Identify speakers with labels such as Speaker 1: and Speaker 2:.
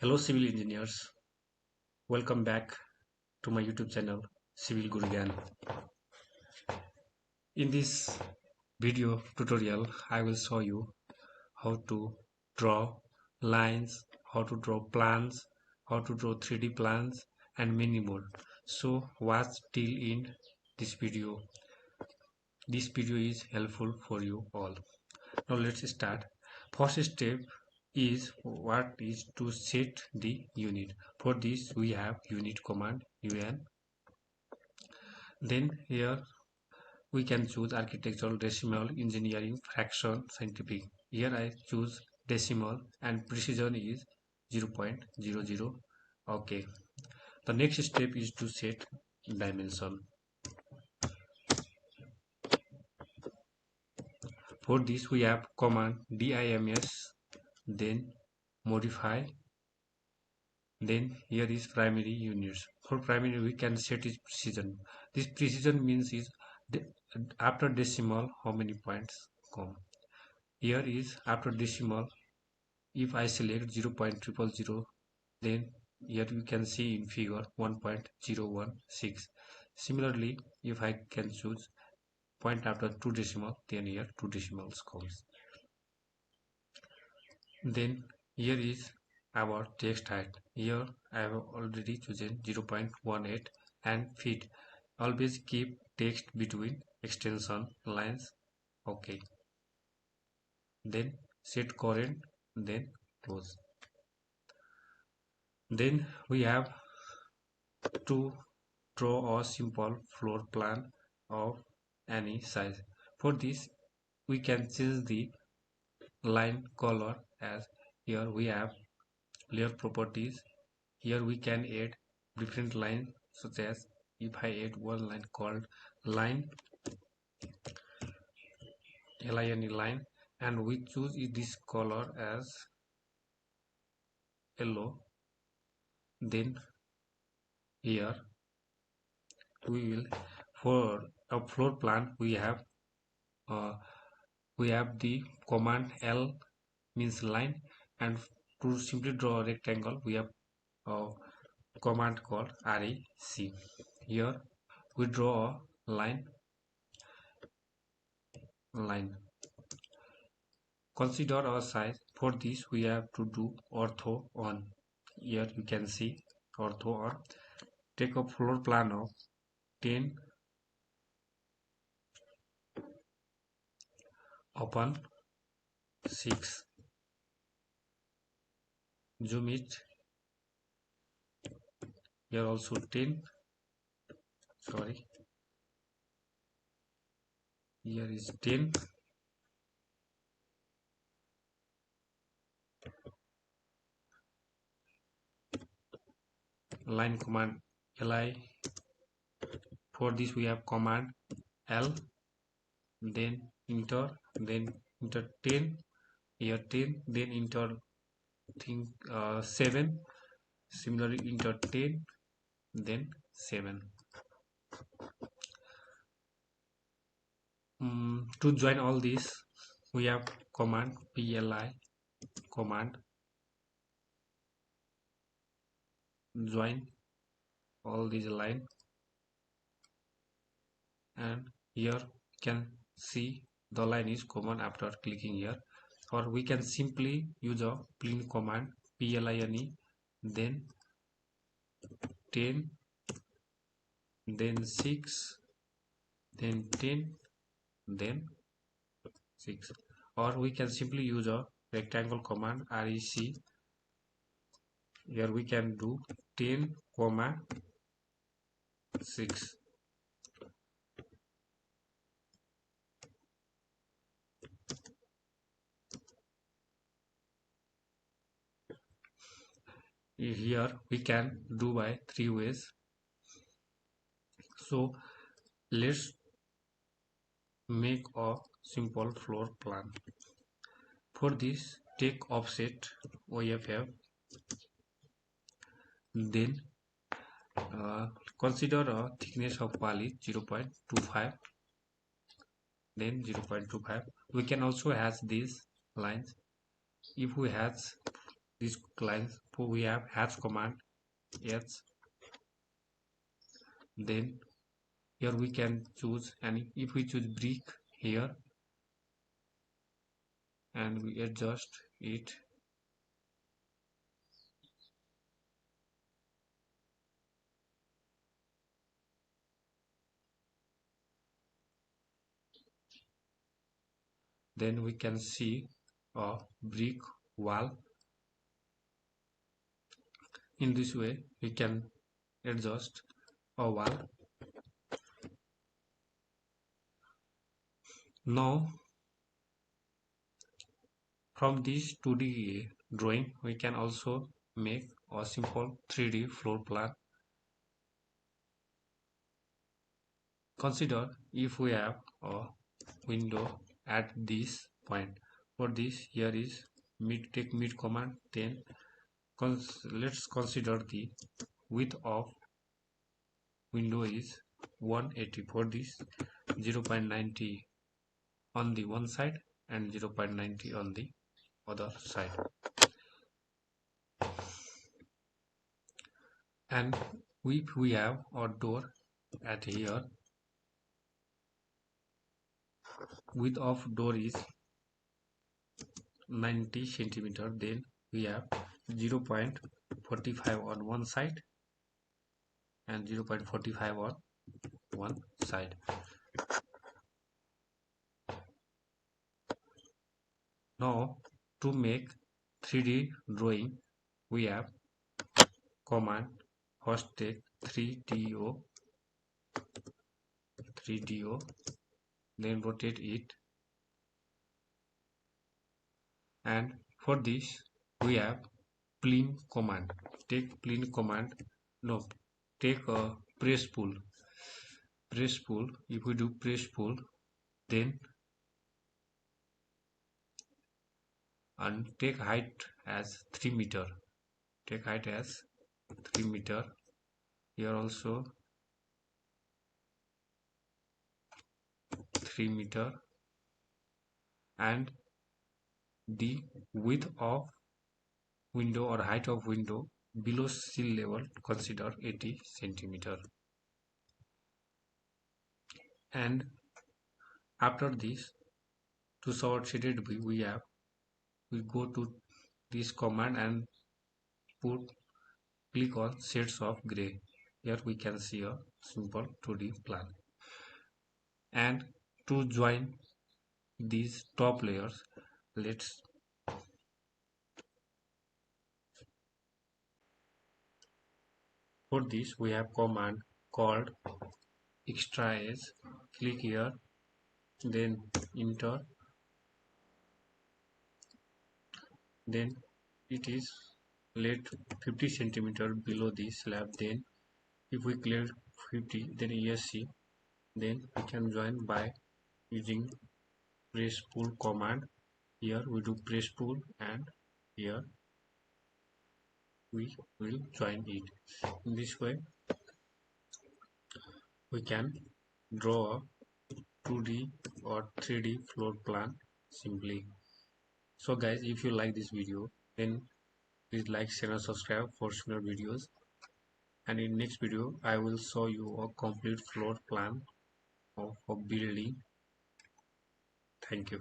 Speaker 1: Hello civil engineers, welcome back to my YouTube channel Civil Guru Gyan. In this video tutorial I will show you how to draw lines, how to draw plans, how to draw 3D plans and many more. So watch till end this video. This video is helpful for you all. Now let's start. First step is what is to set the unit. For this we have unit command un. Then here we can choose architectural, decimal, engineering, fraction, scientific. Here I choose decimal and precision is 0.00. Okay. The next step is to set dimension. For this we have command dims, then modify, then here is primary units. For primary we can set its precision. This precision means is after decimal how many points come. Here is after decimal. If I select 0.000, then here you can see in figure 1.016. Similarly, if I can choose point after 2 decimal, then here 2 decimals comes. Then here is our text height. Here I have already chosen 0.18 and feet. Always keep text between extension lines. Okay. Then set current, then close. Then we have to draw a simple floor plan of any size. For this we can change the line color. As here we have layer properties. Here we can add different lines, such as if I add one line called line line, and we choose this color as yellow. Then here we will, for a floor plan we have the command L means line, and to simply draw a rectangle we have a command called REC. Here we draw a line. Consider our size. For this we have to do ortho on. Here you can see ortho on. Take a floor plan of 10 upon 6. Zoom it. Here also 10. Sorry. Here is 10. Line command li. For this we have command L, then enter 10. Here 10, then enter 7. Similarly enter 10, then 7. To join all these we have command pli, command join all these line, and here you can see the line is common after clicking here. Or we can simply use a plain command pline, then 10, then 6, then 10, then 6. Or we can simply use a rectangle command rec. Here we can do 10, 6. Here we can do by 3 ways. So let's make a simple floor plan. For this take offset OFF, then consider a thickness of wall is 0.25, then 0.25. We can also have these lines. If we have these lines, we have hatch command. Yes, then here we can choose, and if we choose brick here and we adjust it, then we can see a brick wall. In this way we can adjust a wall. Now from this 2D drawing we can also make a simple 3D floor plan. Consider if we have a window at this point. For this, here is take mid command. Then let's consider the width of window is 180. For this, 0.90 on the one side and 0.90 on the other side. And if we have a door at here, width of door is 90 centimeter, then we have 0.45 on one side and 0.45 on one side. Now to make 3D drawing we have command first take 3DO, then rotate it, and for this we have plane command. Take plane command, no, take a press pull. If we do press pull, then and take height as 3 meter. Take height as 3 meter. Here also 3 meter, and the width of window or height of window below sea level consider 80 centimeter. And after this, to sort shaded view we go to this command and click on shades of gray. Here we can see a simple 2D plan. And to join these top layers, let's for this we have command called extra edge. Click here, then enter, then it is laid 50 centimeter below the slab. Then if we clear 50, then ESC, then we can join by using press pull command. Here we do press pull, and here we will join it. In this way we can draw a 2D or 3D floor plan simply. So guys, if you like this video, then please like, share and subscribe for similar videos. And in next video I will show you a complete floor plan of a building. Thank you.